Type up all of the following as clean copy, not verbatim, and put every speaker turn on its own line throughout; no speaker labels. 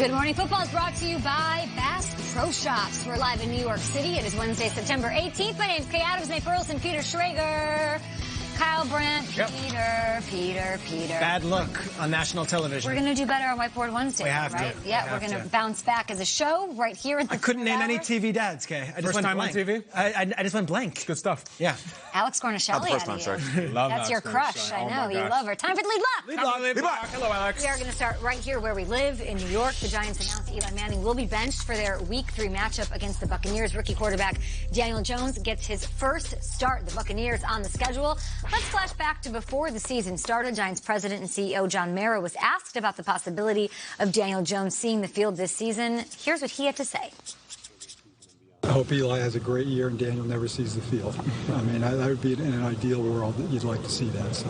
Good Morning Football is brought to you by Bass Pro Shops. We're live in New York City. It is Wednesday, September 18th. My name's Kay Adams, Nate Burleson, Peter Schrager, Kyle Brandt, Peter.
Bad look on national television.
We're going to do better on Whiteboard Wednesday,
We have
right?
to.
Yeah, we're going to bounce back as a show right here in the
I couldn't name any
hours.
TV dads, Kay. I just
First
went
time
blank.
on TV?
I just went blank.
Good stuff.
Yeah.
Alex Gornishelli
Not the first
out of
time,
you.
sorry.
Love
That's your
Alex
crush.
Gornishelli.
I
Oh
know.
my
You
gosh.
love her. Time for the lead block.
Lead block. Hello, Alex.
We are going to start right here where we live in New York. The Giants announced Eli Manning will be benched for their Week 3 matchup against the Buccaneers. Rookie quarterback Daniel Jones gets his first start. The Buccaneers on the schedule. Let's flash back to before the season started. Giants president and CEO John Mara was asked about the possibility of Daniel Jones seeing the field this season. Here's what he had to say.
I hope Eli has a great year and Daniel never sees the field. I mean, that would be in an ideal world that you'd like to see that. So,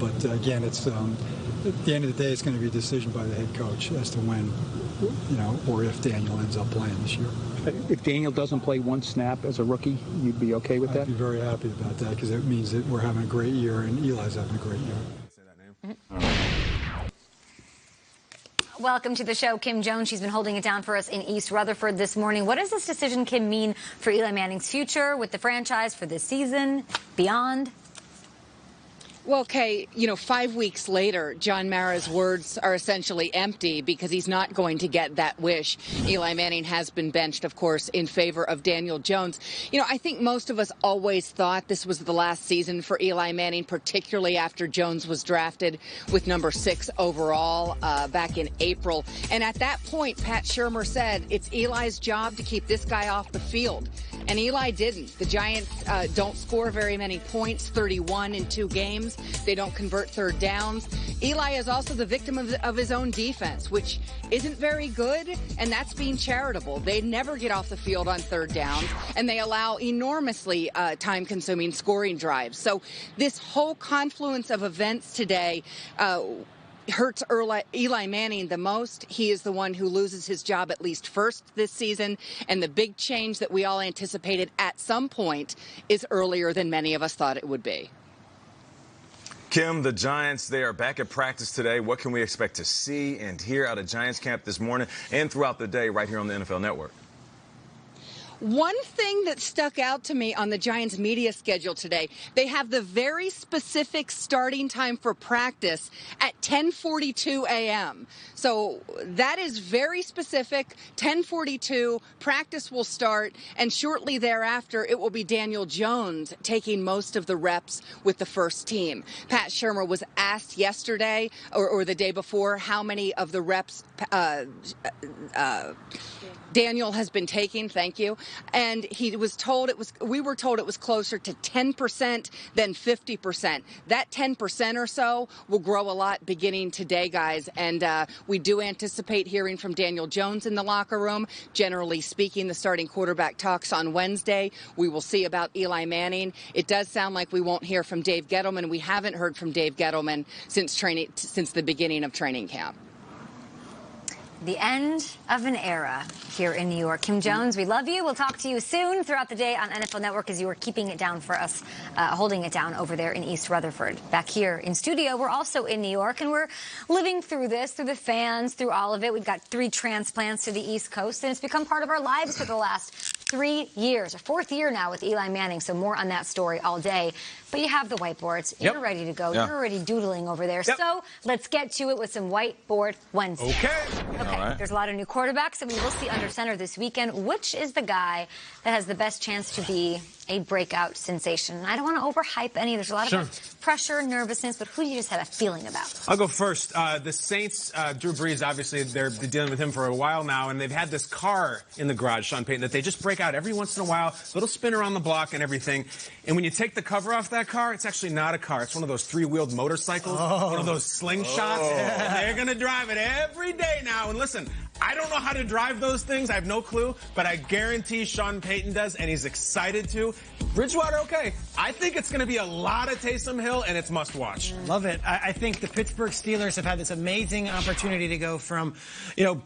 but again, it's at the end of the day, it's going to be a decision by the head coach as to when, or if Daniel ends up playing this year.
If Daniel doesn't play one snap as a rookie, you'd be okay with that?
I'd be very happy about that because it means that we're having a great year and Eli's having a great year.
Welcome to the show, Kim Jones. She's been holding it down for us in East Rutherford this morning. What does this decision, Kim, mean for Eli Manning's future with the franchise for this season, beyond?
Well, Kay, 5 weeks later, John Mara's words are essentially empty because he's not going to get that wish. Eli Manning has been benched, of course, in favor of Daniel Jones. I think most of us always thought this was the last season for Eli Manning, particularly after Jones was drafted with number 6 overall back in April. And at that point, Pat Shurmur said it's Eli's job to keep this guy off the field. And Eli didn't. The Giants don't score very many points, 31 in 2 games. They don't convert third downs. Eli is also the victim of his own defense, which isn't very good, and that's being charitable. They never get off the field on third downs, and they allow enormously time-consuming scoring drives. So this whole confluence of events today hurts Eli Manning the most. He is the one who loses his job at least first this season, and the big change that we all anticipated at some point is earlier than many of us thought it would be.
Kim, the Giants, they are back at practice today. What can we expect to see and hear out of Giants camp this morning and throughout the day right here on the NFL Network?
One thing that stuck out to me on the Giants media schedule today, they have the very specific starting time for practice at 10:42 a.m. So that is very specific. 10:42, practice will start, and shortly thereafter, it will be Daniel Jones taking most of the reps with the first team. Pat Shurmur was asked yesterday or the day before how many of the reps Daniel has been taking, thank you, and we were told it was closer to 10% than 50%. That 10% or so will grow a lot beginning today, guys, and we do anticipate hearing from Daniel Jones in the locker room. Generally speaking, the starting quarterback talks on Wednesday. We will see about Eli Manning. It does sound like we won't hear from Dave Gettleman. We haven't heard from Dave Gettleman since the beginning of training camp.
The end of an era here in New York. Kim Jones, we love you. We'll talk to you soon throughout the day on NFL Network as you are keeping it down for us, holding it down over there in East Rutherford. Back here in studio, we're also in New York, and we're living through this, through the fans, through all of it. We've got 3 transplants to the East Coast, and it's become part of our lives for the last 3 years, a 4th year now with Eli Manning, so more on that story all day. But you have the whiteboards.
Yep.
You're ready to go.
Yeah.
You're already doodling over there.
Yep.
So let's get to it with some Whiteboard Wednesday.
Okay.
Okay,
All right.
There's a lot of new quarterbacks that we will see under center this weekend. Which is the guy that has the best chance to be a breakout sensation? I don't want to overhype any. There's a lot of pressure, nervousness, but who do you just have a feeling about?
I'll go first. The Saints, Drew Brees, obviously, they're dealing with him for a while now, and they've had this car in the garage, Sean Payton, that they just break out every once in a while, little spin around the block and everything. And when you take the cover off that car, it's actually not a car. It's one of those 3-wheeled motorcycles, one of those slingshots. And they're going to drive it every day now. And listen, I don't know how to drive those things. I have no clue, but I guarantee Sean Payton does, and he's excited to. Bridgewater, okay. I think it's going to be a lot of Taysom Hill, and it's must-watch.
Love it. I think the Pittsburgh Steelers have had this amazing opportunity to go from,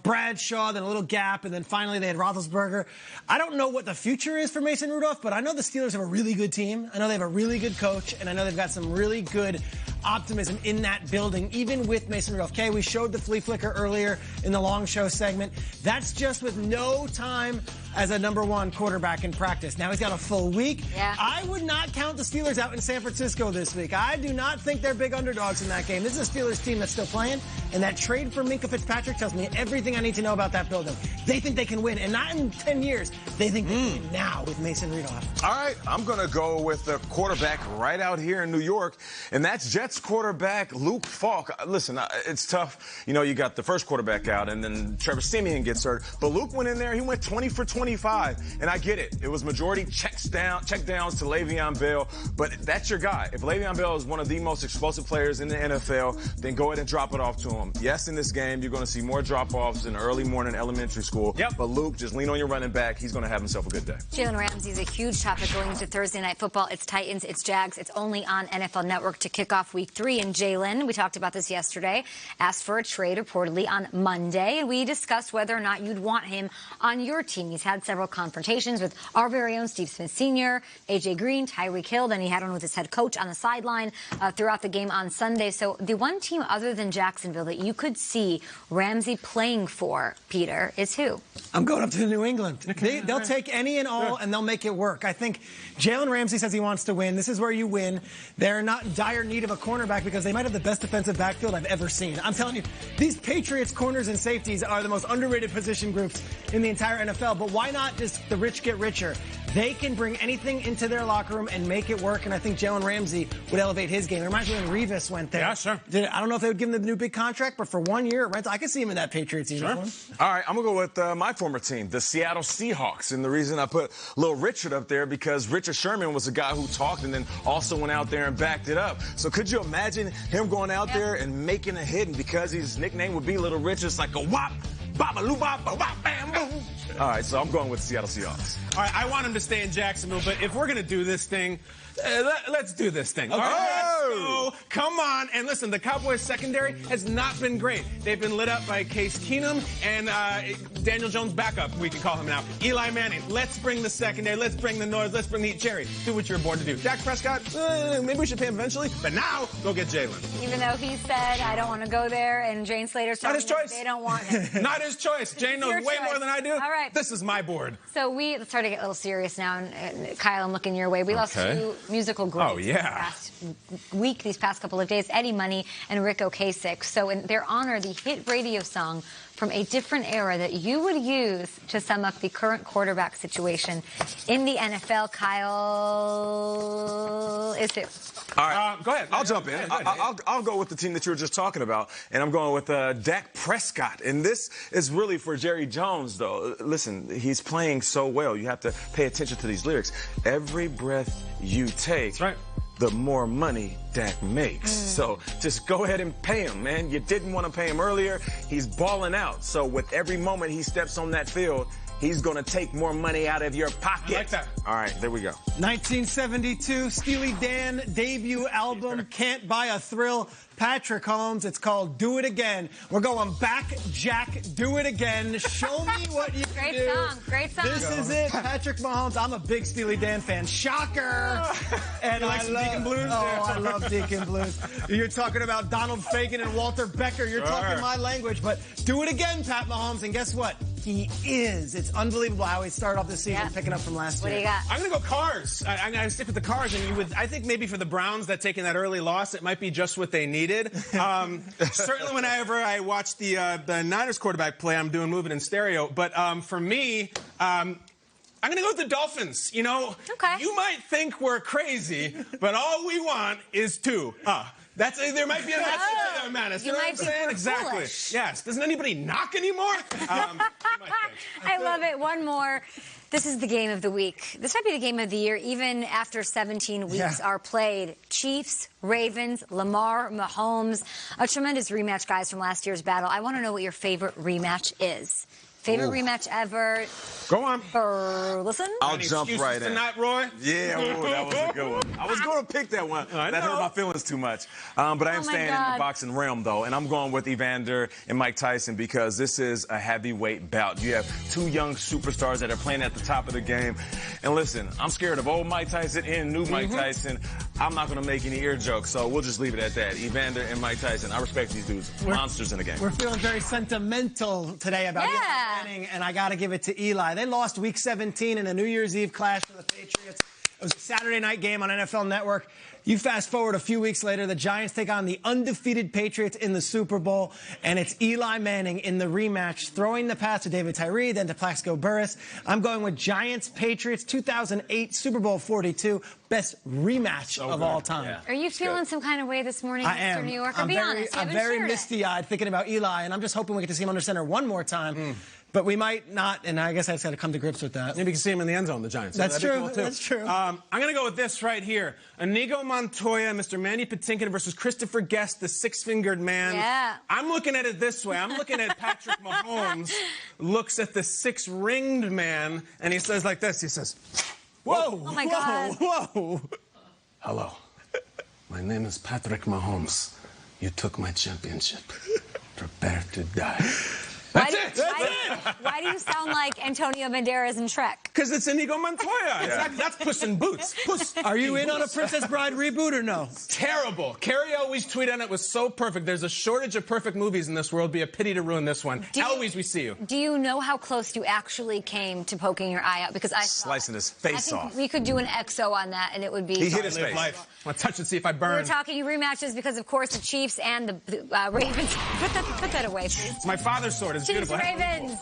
Bradshaw, then a little gap, and then finally they had Roethlisberger. I don't know what the future is for Mason Rudolph, but I know the Steelers have a really good team. I know they have a really good coach, and I know they've got some really good optimism in that building, even with Mason Rudolph. Okay, we showed the flea flicker earlier in the long show segment. That's just with no time as a #1 quarterback in practice. Now he's got a full week.
Yeah.
I would not count the Steelers out in San Francisco this week. I do not think they're big underdogs in that game. This is a Steelers team that's still playing, and that trade for Minkah Fitzpatrick tells me everything I need to know about that building. They think they can win, and not in 10 years. They think they can win now with Mason Rudolph.
All right, I'm going to go with the quarterback right out here in New York, and that's Jets quarterback Luke Falk. Listen, it's tough. You know, you got the first quarterback out, and then Trevor Siemian gets hurt. But Luke went in there. He went 20 for 25, and I get it. It was majority check downs to Le'Veon Bell, but that's your guy. If Le'Veon Bell is one of the most explosive players in the NFL, then go ahead and drop it off to him. Yes, in this game, you're going to see more drop-offs in early morning elementary school.
Yep.
But Luke, just lean on your running back. He's going to have himself a good day.
Jalen Ramsey's a huge topic going into Thursday Night Football. It's Titans, it's Jags. It's only on NFL Network to kick off Week 3. And Jalen, we talked about this yesterday, asked for a trade reportedly on Monday. And we discussed whether or not you'd want him on your team. He's had several confrontations with our very own Steve Smith Sr., A.J. Green, Tyreek Hill. Then he had one with his head coach on the sideline throughout the game on Sunday. So the one team other than Jacksonville that you could see Ramsey playing for, Peter, is who?
I'm going up to New England. They'll take any and all, and they'll make it work. I think Jalen Ramsey says he wants to win. This is where you win. They're not in dire need of a cornerback because they might have the best defensive backfield I've ever seen. I'm telling you, these Patriots corners and safeties are the most underrated position groups in the entire NFL. But why not just the rich get richer? They can bring anything into their locker room and make it work, and I think Jalen Ramsey would elevate his game. It reminds me when Revis went there.
Yeah, sure.
I don't know if they would give him the new big contract, but for 1 year rental, I could see him in that Patriots uniform.
Sure.
All right, I'm going to go with my former team, the Seattle Seahawks. And the reason I put little Richard up there because Richard Sherman was a guy who talked and then also went out there and backed it up. So could you imagine him going out there and making a hit? And because his nickname would be Little Richard, it's like a whop, baba-loo, bop, bop, bam, boom. All right, so I'm going with Seattle Seahawks.
All right, I want him to stay in Jacksonville, but if we're going to do this thing, let's do this thing.
Okay.
All right, let's go. Come on. And listen, the Cowboys secondary has not been great. They've been lit up by Case Keenum and Daniel Jones backup, we can call him now. Eli Manning. Let's bring the secondary. Let's bring the noise. Let's bring the cherry. Do what you're born to do. Dak Prescott, maybe we should pay him eventually, but now go get Jalen.
Even though he said, I don't want to go there, and Jane Slater's
Not his choice.
They don't want him.
Not his choice. Jane knows way more than I do.
All right.
This is my board.
So let's try to get a little serious now. And Kyle, I'm looking your way. We lost two musical greats these past couple of days, Eddie Money and Rick Ocasek. So in their honor, the hit radio song from a different era that you would use to sum up the current quarterback situation in the NFL, Kyle, is who?
All right,
go ahead.
I'll jump in. I'll go with the team that you were just talking about, and I'm going with Dak Prescott. And this is really for Jerry Jones, though. Listen, he's playing so well. You have to pay attention to these lyrics. Every breath you take,
that's right,
the more money Dak makes. So just go ahead and pay him, man. You didn't want to pay him earlier. He's balling out. So with every moment he steps on that field, he's going to take more money out of your pocket.
I like that.
All right, there we go.
1972, Steely Dan debut album, Can't Buy a Thrill. Patrick Holmes, it's called Do It Again. We're going back, Jack, do it again. Show me what you can do.
Great song.
This is it, Patrick Mahomes. I'm a big Steely Dan fan. Shocker. And
I love Deacon Blues.
I love Deacon Blues. You're talking about Donald Fagen and Walter Becker. You're talking my language, but do it again, Pat Mahomes. And guess what? He is. It's unbelievable how he started off this season picking up from last year.
What do you got?
I'm going to go Cars. I'm going to stick with the Cars. And I think maybe for the Browns that taking that early loss, it might be just what they needed. Certainly whenever I watch the Niners quarterback play, I'm moving in stereo. But for me, I'm going to go with the Dolphins. You know, you might think we're crazy, but all we want is two. There might be a message there, Manis. You know what I'm saying? Exactly.
Foolish.
Yes. Doesn't anybody knock anymore?
I love it. One more. This is the game of the week. This might be the game of the year, even after 17 weeks are played. Chiefs, Ravens, Lamar, Mahomes. A tremendous rematch, guys, from last year's battle. I want to know what your favorite rematch is. Favorite rematch ever?
Go on.
Listen.
I'll jump right in.
Tonight, Roy?
Yeah, that was a good one. I was going to pick that one. That hurt my feelings too much. But I am staying in the boxing realm, though, and I'm going with Evander and Mike Tyson because this is a heavyweight bout. You have two young superstars that are playing at the top of the game. And listen, I'm scared of old Mike Tyson and new Mike Tyson. I'm not going to make any ear jokes, so we'll just leave it at that. Evander and Mike Tyson, I respect these dudes. Monsters in the game.
We're feeling very sentimental today about Eli Manning, and I got to give it to Eli. They lost Week 17 in a New Year's Eve clash with the Patriots. It was a Saturday night game on NFL Network. You fast forward a few weeks later, the Giants take on the undefeated Patriots in the Super Bowl, and it's Eli Manning in the rematch, throwing the pass to David Tyree, then to Plaxico Burress. I'm going with Giants-Patriots 2008 Super Bowl 42, best rematch of all time.
Yeah. Are you feeling some kind of way this morning, Mr. New Yorker? Be honest.
I'm very misty-eyed thinking about Eli, and I'm just hoping we get to see him under center one more time. But we might not, and I guess I just got to come to grips with that.
Maybe you can see him in the end zone, the Giants.
That's true.
Cool too.
That's true.
I'm going to go with this right here. Inigo Montoya, Mr. Manny Patinkin versus Christopher Guest, the six-fingered man.
Yeah.
I'm looking at it this way. I'm looking at Patrick Mahomes, looks at the six-ringed man, and he says like this. He says, whoa.
Oh, my God.
Whoa. Hello. My name is Patrick Mahomes. You took my championship. Prepare to die. That's it.
Why do you sound like Antonio Banderas in Shrek?
Because it's Inigo Montoya. That's Puss in Boots.
Are you in on a Princess Bride reboot or no?
Terrible. Carrie always tweeted on it was so perfect. There's a shortage of perfect movies in this world. It'd be a pity to ruin this one. Eloise, we see you.
Do you know how close you actually came to poking your eye out? Because I
slicing his face
off.
off.
We could do an XO on that, and it would be.
He hit his face.
Life. I'll touch it, see if I burn.
We're talking rematches because, of course, the Chiefs and the Ravens. Put that away, please.
It's my father's sword. It's
Chiefs,
beautiful.
Ravens.